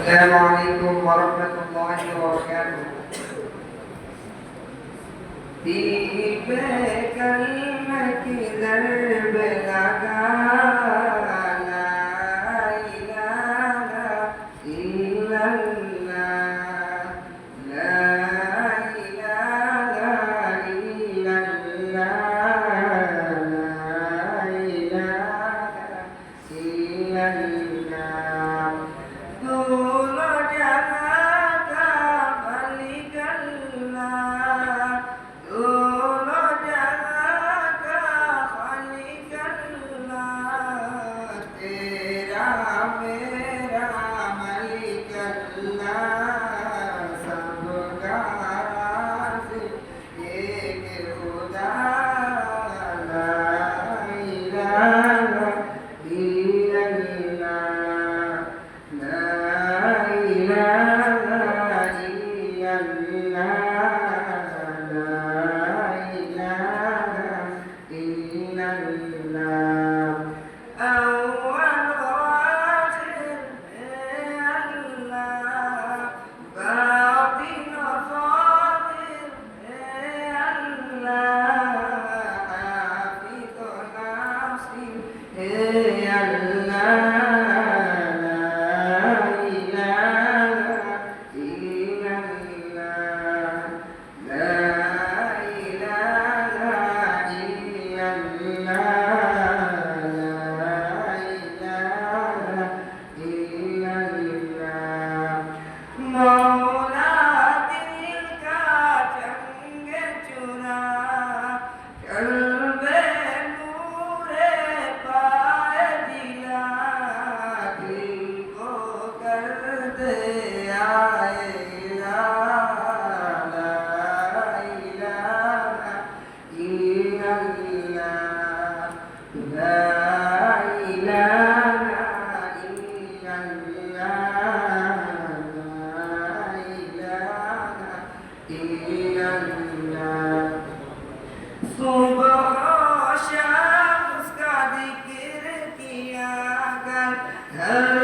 السلام عليكم ورحمة الله وبركاته. दिल पे कलमत ज़र्ब लगा ला इलाहा इल्लल्लाह ला इलाहा इल्लल्लाह ला इलाहा इल्लल्लाह दोनों जहां का मालिक अल्लाह दोनों जहां का खालिक अल्लाह तेरा मेरा मालिक अल्लाह सबका राज़िक़ एक खुदा ला इलाहा इल्लल्लाह ला इलाहा इल्लल्लाह मौला दिल का जंग चुरा कल्बे नूरे पाए दिला दिल को कर दे आए ला इलाहा इल्लल्लाह ला इलाहा सुबह शाम उसका जिक्र किया कर